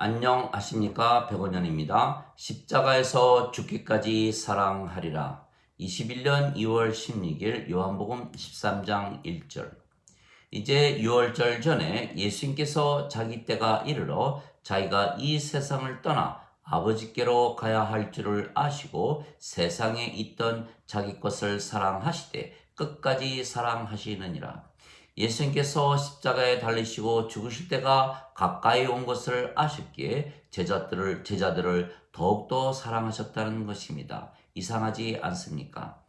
안녕하십니까. 백원현입니다. 십자가에서 죽기까지 사랑하리라. 21년 2월 16일 요한복음 13장 1절. 이제 6월절 전에 예수님께서 자기 때가 이르러 자기가 이 세상을 떠나 아버지께로 가야 할 줄을 아시고 세상에 있던 자기 것을 사랑하시되 끝까지 사랑하시느니라. 예수님께서 십자가에 달리시고 죽으실 때가 가까이 온 것을 아셨기에 제자들을 더욱더 사랑하셨다는 것입니다. 이상하지 않습니까?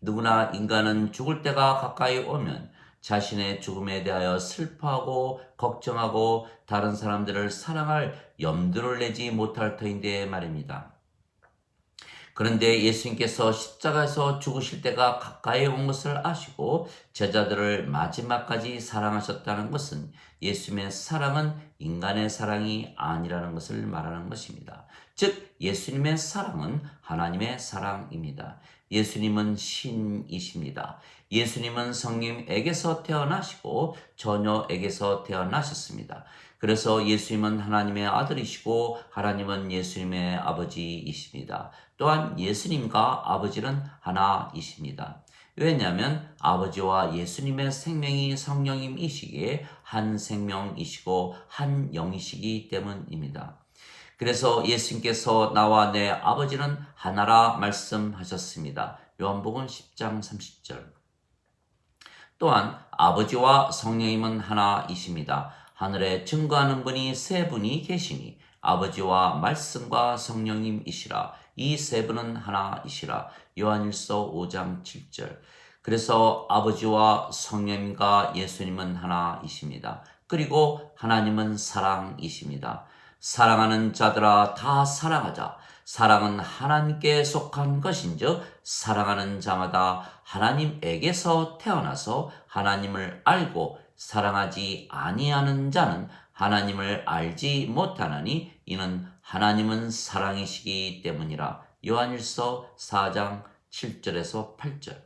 누구나 인간은 죽을 때가 가까이 오면 자신의 죽음에 대하여 슬퍼하고 걱정하고 다른 사람들을 사랑할 염두를 내지 못할 터인데 말입니다. 그런데 예수님께서 십자가에서 죽으실 때가 가까이 온 것을 아시고 제자들을 마지막까지 사랑하셨다는 것은 예수님의 사랑은 인간의 사랑이 아니라는 것을 말하는 것입니다. 즉 예수님의 사랑은 하나님의 사랑입니다. 예수님은 신이십니다. 예수님은 성령에게서 태어나시고 처녀에게서 태어나셨습니다. 그래서 예수님은 하나님의 아들이시고 하나님은 예수님의 아버지이십니다. 또한 예수님과 아버지는 하나이십니다. 왜냐하면 아버지와 예수님의 생명이 성령님이시기에 한 생명이시고 한 영이시기 때문입니다. 그래서 예수님께서 나와 내 아버지는 하나라 말씀하셨습니다. 요한복음 10장 30절. 또한 아버지와 성령님은 하나이십니다. 하늘에 증거하는 분이 세 분이 계시니 아버지와 말씀과 성령님이시라. 이 세 분은 하나이시라. 요한일서 5장 7절. 그래서 아버지와 성령님과 예수님은 하나이십니다. 그리고 하나님은 사랑이십니다. 사랑하는 자들아 다 사랑하자. 사랑은 하나님께 속한 것인즉 사랑하는 자마다 하나님에게서 태어나서 하나님을 알고 사랑하지 아니하는 자는 하나님을 알지 못하나니 이는 하나님은 사랑이시기 때문이라. 요한일서 4장 7절에서 8절.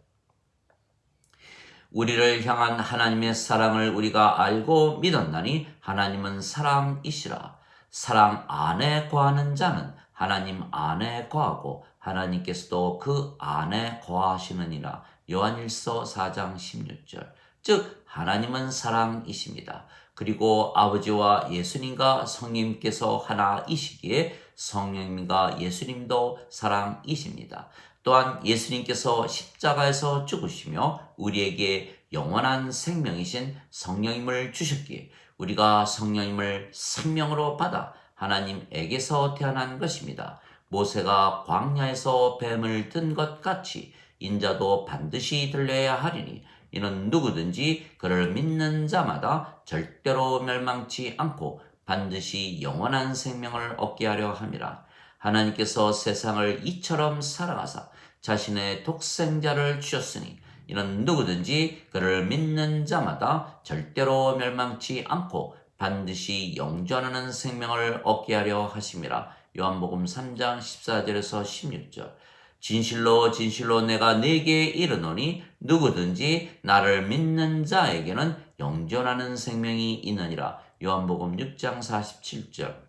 우리를 향한 하나님의 사랑을 우리가 알고 믿었나니 하나님은 사랑이시라. 사랑 안에 거하는 자는 하나님 안에 거하고 하나님께서도 그 안에 거하시느니라. 요한일서 4장 16절. 즉 하나님은 사랑이십니다. 그리고 아버지와 예수님과 성령님께서 하나이시기에 성령님과 예수님도 사랑이십니다. 또한 예수님께서 십자가에서 죽으시며 우리에게 영원한 생명이신 성령님을 주셨기에 우리가 성령님을 생명으로 받아 하나님에게서 태어난 것입니다. 모세가 광야에서 뱀을 든 것 같이 인자도 반드시 들려야 하리니 이는 누구든지 그를 믿는 자마다 절대로 멸망치 않고 반드시 영원한 생명을 얻게 하려 함이라. 하나님께서 세상을 이처럼 사랑하사 자신의 독생자를 주셨으니 이는 누구든지 그를 믿는 자마다 절대로 멸망치 않고 반드시 영존하는 생명을 얻게 하려 하심이라. 요한복음 3장 14절에서 16절. 진실로 진실로 내가 네게 이르노니 누구든지 나를 믿는 자에게는 영존하는 생명이 있느니라. 요한복음 6장 47절.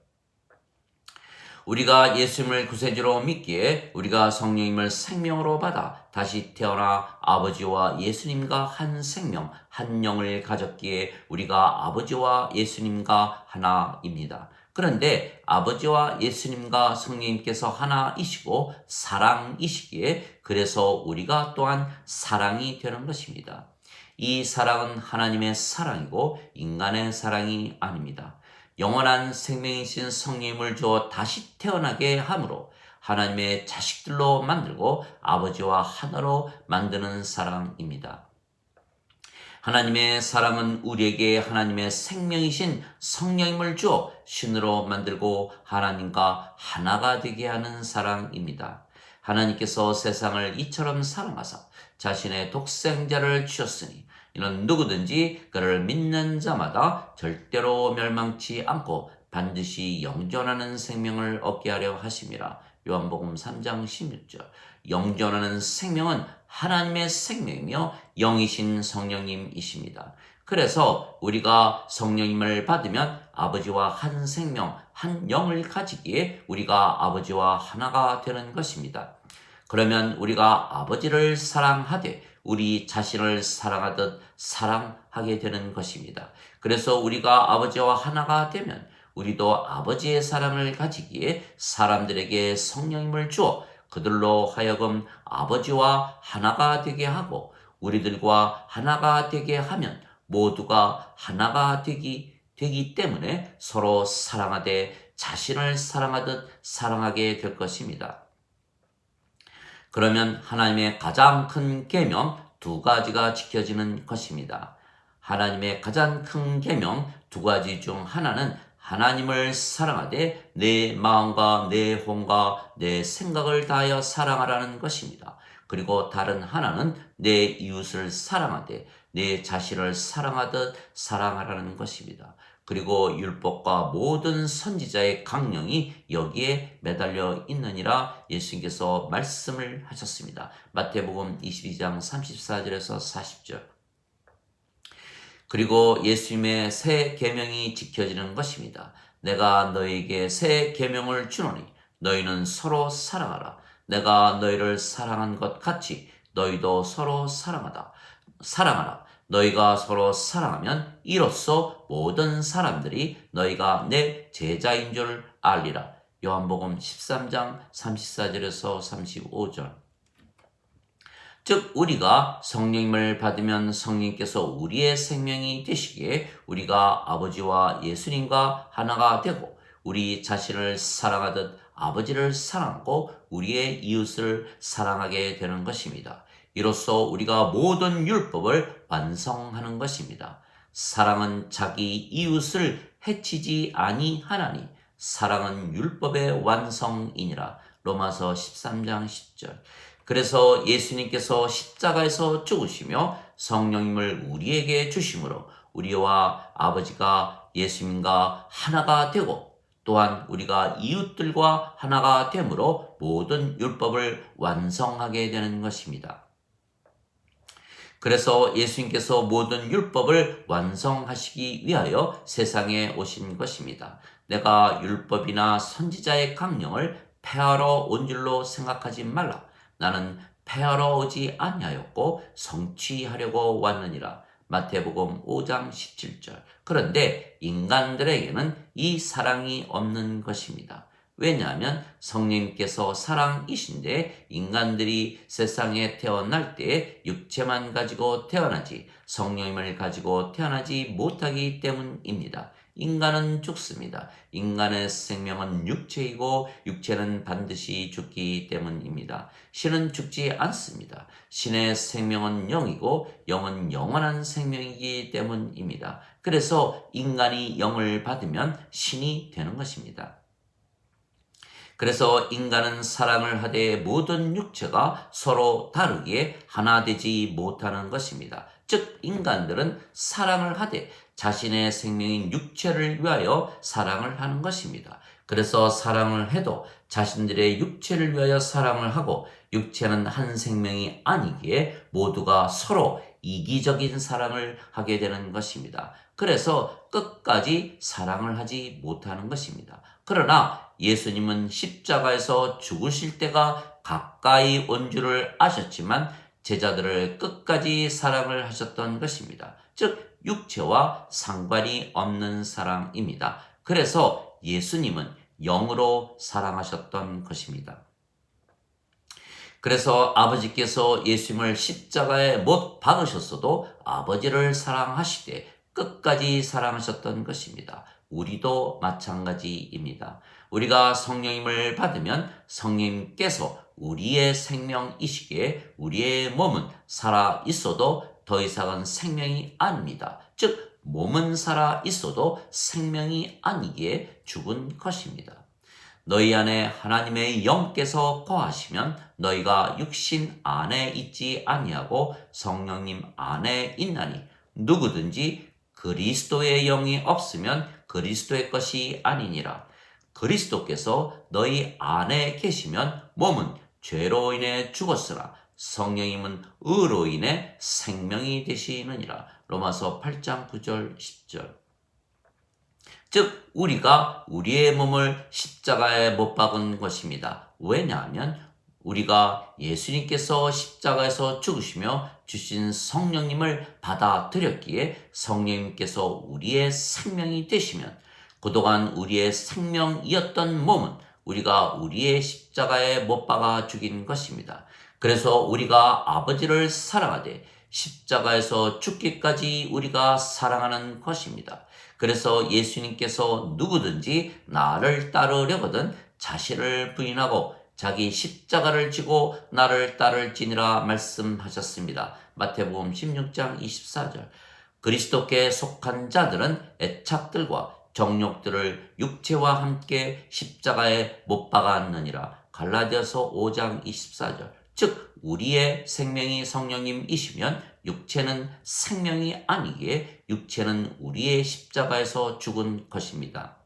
우리가 예수님을 구세주로 믿기에 우리가 성령님을 생명으로 받아 다시 태어나 아버지와 예수님과 한 생명, 한 영을 가졌기에 우리가 아버지와 예수님과 하나입니다. 그런데 아버지와 예수님과 성령님께서 하나이시고 사랑이시기에 그래서 우리가 또한 사랑이 되는 것입니다. 이 사랑은 하나님의 사랑이고 인간의 사랑이 아닙니다. 영원한 생명이신 성령님을 주어 다시 태어나게 함으로 하나님의 자식들로 만들고 아버지와 하나로 만드는 사랑입니다. 하나님의 사랑은 우리에게 하나님의 생명이신 성령님을 주어 신으로 만들고 하나님과 하나가 되게 하는 사랑입니다. 하나님께서 세상을 이처럼 사랑하사 자신의 독생자를 주셨으니 이는 누구든지 그를 믿는 자마다 절대로 멸망치 않고 반드시 영존하는 생명을 얻게 하려 하심이라. 요한복음 3장 16절. 영존하는 생명은 하나님의 생명이며 영이신 성령님이십니다. 그래서 우리가 성령님을 받으면 아버지와 한 생명, 한 영을 가지기에 우리가 아버지와 하나가 되는 것입니다. 그러면 우리가 아버지를 사랑하되 우리 자신을 사랑하듯 사랑하게 되는 것입니다. 그래서 우리가 아버지와 하나가 되면 우리도 아버지의 사랑을 가지기에 사람들에게 성령님을 주어 그들로 하여금 아버지와 하나가 되게 하고 우리들과 하나가 되게 하면 모두가 하나가 되기 때문에 서로 사랑하되 자신을 사랑하듯 사랑하게 될 것입니다. 그러면 하나님의 가장 큰 계명 두 가지가 지켜지는 것입니다. 하나님의 가장 큰 계명 두 가지 중 하나는 하나님을 사랑하되 내 마음과 내 혼과 내 생각을 다하여 사랑하라는 것입니다. 그리고 다른 하나는 내 이웃을 사랑하되 내 자신을 사랑하듯 사랑하라는 것입니다. 그리고 율법과 모든 선지자의 강령이 여기에 매달려 있느니라 예수님께서 말씀을 하셨습니다. 마태복음 22장 34절에서 40절. 그리고 예수님의 새 계명이 지켜지는 것입니다. 내가 너희에게 새 계명을 주노니 너희는 서로 사랑하라. 내가 너희를 사랑한 것 같이 너희도 서로 사랑하라. 너희가 서로 사랑하면 이로써 모든 사람들이 너희가 내 제자인 줄 알리라. 요한복음 13장 34절에서 35절. 즉 우리가 성령님을 받으면 성령님께서 우리의 생명이 되시기에 우리가 아버지와 예수님과 하나가 되고 우리 자신을 사랑하듯 아버지를 사랑하고 우리의 이웃을 사랑하게 되는 것입니다. 이로써 우리가 모든 율법을 완성하는 것입니다. 사랑은 자기 이웃을 해치지 아니하나니 사랑은 율법의 완성이니라. 로마서 13장 10절. 그래서 예수님께서 십자가에서 죽으시며 성령님을 우리에게 주심으로 우리와 아버지가 예수님과 하나가 되고 또한 우리가 이웃들과 하나가 되므로 모든 율법을 완성하게 되는 것입니다. 그래서 예수님께서 모든 율법을 완성하시기 위하여 세상에 오신 것입니다. 내가 율법이나 선지자의 강령을 폐하러 온 줄로 생각하지 말라. 나는 폐하러 오지 아니하였고 성취하려고 왔느니라. 마태복음 5장 17절. 그런데 인간들에게는 이 사랑이 없는 것입니다. 왜냐하면 성령님께서 사랑이신데 인간들이 세상에 태어날 때 육체만 가지고 태어나지 성령님을 가지고 태어나지 못하기 때문입니다. 인간은 죽습니다. 인간의 생명은 육체이고 육체는 반드시 죽기 때문입니다. 신은 죽지 않습니다. 신의 생명은 영이고 영은 영원한 생명이기 때문입니다. 그래서 인간이 영을 받으면 신이 되는 것입니다. 그래서 인간은 사랑을 하되 모든 육체가 서로 다르기에 하나 되지 못하는 것입니다. 즉 인간들은 사랑을 하되 자신의 생명인 육체를 위하여 사랑을 하는 것입니다. 그래서 사랑을 해도 자신들의 육체를 위하여 사랑을 하고 육체는 한 생명이 아니기에 모두가 서로 이기적인 사랑을 하게 되는 것입니다. 그래서 끝까지 사랑을 하지 못하는 것입니다. 그러나 예수님은 십자가에서 죽으실 때가 가까이 온 줄을 아셨지만 제자들을 끝까지 사랑을 하셨던 것입니다. 즉 육체와 상관이 없는 사랑입니다. 그래서 예수님은 영으로 사랑하셨던 것입니다. 그래서 아버지께서 예수님을 십자가에 못 박으셨어도 아버지를 사랑하시되 끝까지 사랑하셨던 것입니다. 우리도 마찬가지입니다. 우리가 성령님을 받으면 성령님께서 우리의 생명이시기에 우리의 몸은 살아 있어도 더 이상은 생명이 아닙니다. 즉 몸은 살아 있어도 생명이 아니기에 죽은 것입니다. 너희 안에 하나님의 영께서 거하시면 너희가 육신 안에 있지 아니하고 성령님 안에 있나니 누구든지 그리스도의 영이 없으면 그리스도의 것이 아니니라. 그리스도께서 너희 안에 계시면 몸은 죄로 인해 죽었으나 성령님은 의로 인해 생명이 되시느니라. 로마서 8장 9절 10절. 즉 우리가 우리의 몸을 십자가에 못 박은 것입니다. 왜냐하면 우리가 예수님께서 십자가에서 죽으시며 주신 성령님을 받아들였기에 성령님께서 우리의 생명이 되시면 그동안 우리의 생명이었던 몸은 우리가 우리의 십자가에 못 박아 죽인 것입니다. 그래서 우리가 아버지를 사랑하되 십자가에서 죽기까지 우리가 사랑하는 것입니다. 그래서 예수님께서 누구든지 나를 따르려거든 자신을 부인하고 자기 십자가를 지고 나를 따를지니라 말씀하셨습니다. 마태복음 16장 24절. 그리스도께 속한 자들은 애착들과 정욕들을 육체와 함께 십자가에 못 박았느니라. 갈라디아서 5장 24절. 즉 우리의 생명이 성령님이시면 육체는 생명이 아니기에 육체는 우리의 십자가에서 죽은 것입니다.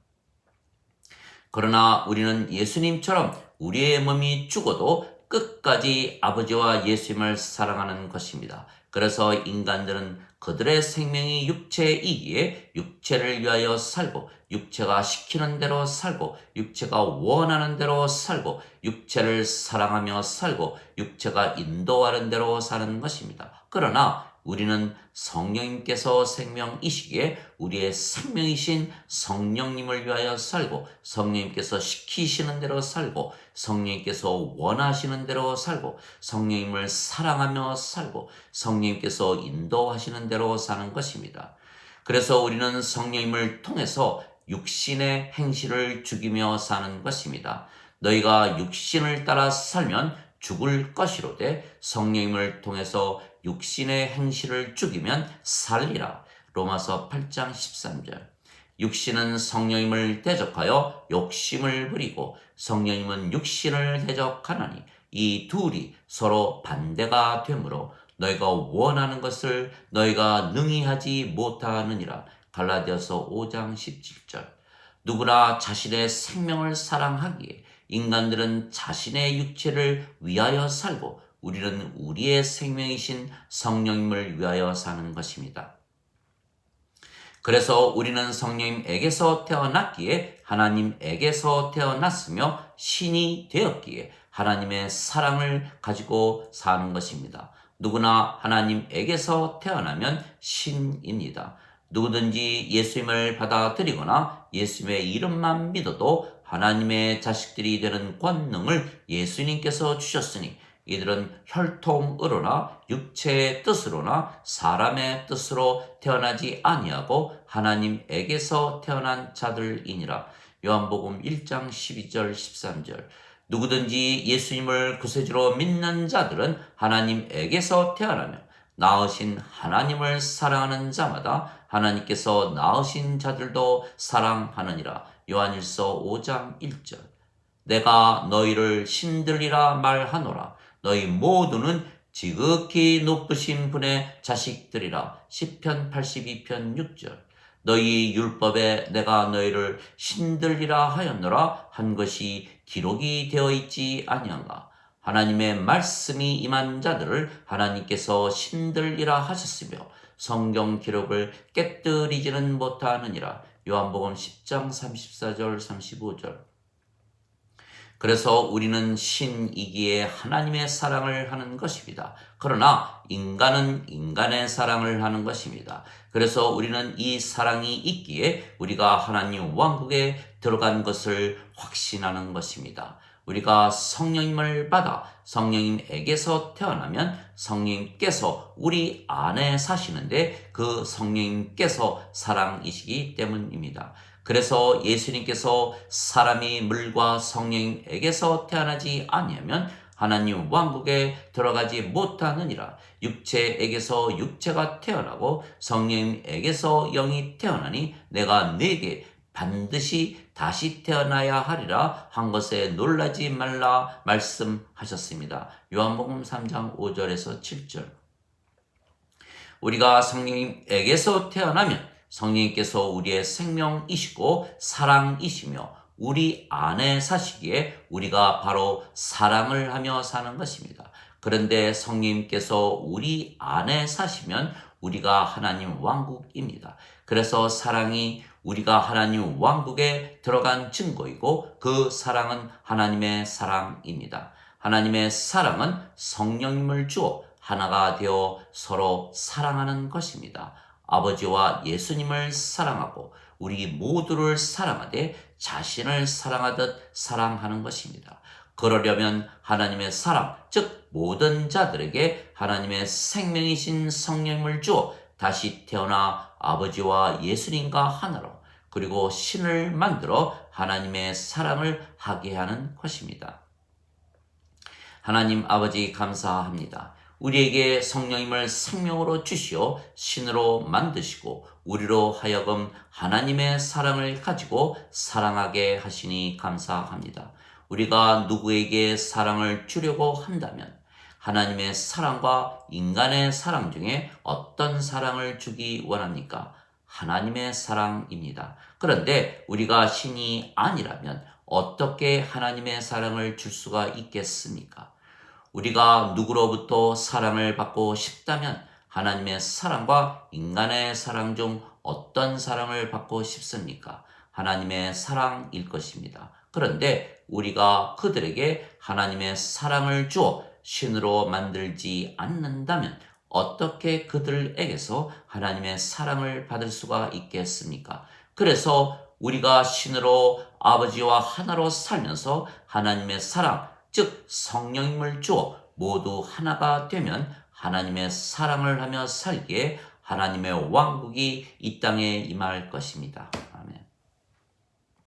그러나 우리는 예수님처럼 우리의 몸이 죽어도 끝까지 아버지와 예수님을 사랑하는 것입니다. 그래서 인간들은 그들의 생명이 육체이기에 육체를 위하여 살고 육체가 시키는 대로 살고 육체가 원하는 대로 살고 육체를 사랑하며 살고 육체가 인도하는 대로 사는 것입니다. 그러나 우리는 성령님께서 생명이시기에 우리의 생명이신 성령님을 위하여 살고 성령님께서 시키시는 대로 살고 성령님께서 원하시는 대로 살고 성령님을 사랑하며 살고 성령님께서 인도하시는 대로 사는 것입니다. 그래서 우리는 성령님을 통해서 육신의 행실을 죽이며 사는 것입니다. 너희가 육신을 따라 살면 죽을 것이로되 성령님을 통해서 육신의 행실을 죽이면 살리라. 로마서 8장 13절. 육신은 성령님을 대적하여 욕심을 부리고 성령님은 육신을 대적하나니 이 둘이 서로 반대가 되므로 너희가 원하는 것을 너희가 능히 하지 못하느니라. 갈라디아서 5장 17절. 누구나 자신의 생명을 사랑하기에 인간들은 자신의 육체를 위하여 살고 우리는 우리의 생명이신 성령님을 위하여 사는 것입니다. 그래서 우리는 성령님에게서 태어났기에 하나님에게서 태어났으며 신이 되었기에 하나님의 사랑을 가지고 사는 것입니다. 누구나 하나님에게서 태어나면 신입니다. 누구든지 예수님을 받아들이거나 예수님의 이름만 믿어도 하나님의 자식들이 되는 권능을 예수님께서 주셨으니 이들은 혈통으로나 육체의 뜻으로나 사람의 뜻으로 태어나지 아니하고 하나님에게서 태어난 자들이니라. 요한복음 1장 12절 13절. 누구든지 예수님을 구세주로 믿는 자들은 하나님에게서 태어나며 낳으신 하나님을 사랑하는 자마다 하나님께서 낳으신 자들도 사랑하느니라. 요한일서 5장 1절. 내가 너희를 신들이라 말하노라. 너희 모두는 지극히 높으신 분의 자식들이라. 시편 82편 6절. 너희 율법에 내가 너희를 신들이라 하였노라 한 것이 기록이 되어 있지 아니한가. 하나님의 말씀이 임한 자들을 하나님께서 신들이라 하셨으며 성경 기록을 깨뜨리지는 못하느니라. 요한복음 10장 34절 35절. 그래서 우리는 신이기에 하나님의 사랑을 하는 것입니다. 그러나 인간은 인간의 사랑을 하는 것입니다. 그래서 우리는 이 사랑이 있기에 우리가 하나님 왕국에 들어간 것을 확신하는 것입니다. 우리가 성령님을 받아 성령님에게서 태어나면 성령님께서 우리 안에 사시는데 그 성령님께서 사랑이시기 때문입니다. 그래서 예수님께서 사람이 물과 성령에게서 태어나지 아니하면 하나님 왕국에 들어가지 못하느니라. 육체에게서 육체가 태어나고 성령에게서 영이 태어나니 내가 네게 반드시 다시 태어나야 하리라 한 것에 놀라지 말라 말씀하셨습니다. 요한복음 3장 5절에서 7절. 우리가 성령님에게서 태어나면 성령님께서 우리의 생명이시고 사랑이시며 우리 안에 사시기에 우리가 바로 사랑을 하며 사는 것입니다. 그런데 성령님께서 우리 안에 사시면 우리가 하나님 왕국입니다. 그래서 사랑이 우리가 하나님 왕국에 들어간 증거이고 그 사랑은 하나님의 사랑입니다. 하나님의 사랑은 성령님을 주어 하나가 되어 서로 사랑하는 것입니다. 아버지와 예수님을 사랑하고 우리 모두를 사랑하되 자신을 사랑하듯 사랑하는 것입니다. 그러려면 하나님의 사랑, 즉 모든 자들에게 하나님의 생명이신 성령님을 주어 다시 태어나 아버지와 예수님과 하나로 그리고 신을 만들어 하나님의 사랑을 하게 하는 것입니다. 하나님 아버지 감사합니다. 우리에게 성령님을 생명으로 주시어 신으로 만드시고 우리로 하여금 하나님의 사랑을 가지고 사랑하게 하시니 감사합니다. 우리가 누구에게 사랑을 주려고 한다면 하나님의 사랑과 인간의 사랑 중에 어떤 사랑을 주기 원합니까? 하나님의 사랑입니다. 그런데 우리가 신이 아니라면 어떻게 하나님의 사랑을 줄 수가 있겠습니까? 우리가 누구로부터 사랑을 받고 싶다면 하나님의 사랑과 인간의 사랑 중 어떤 사랑을 받고 싶습니까? 하나님의 사랑일 것입니다. 그런데 우리가 그들에게 하나님의 사랑을 주어 신으로 만들지 않는다면 어떻게 그들에게서 하나님의 사랑을 받을 수가 있겠습니까? 그래서 우리가 신으로 아버지와 하나로 살면서 하나님의 사랑, 즉 성령님을 주어 모두 하나가 되면 하나님의 사랑을 하며 살기에 하나님의 왕국이 이 땅에 임할 것입니다.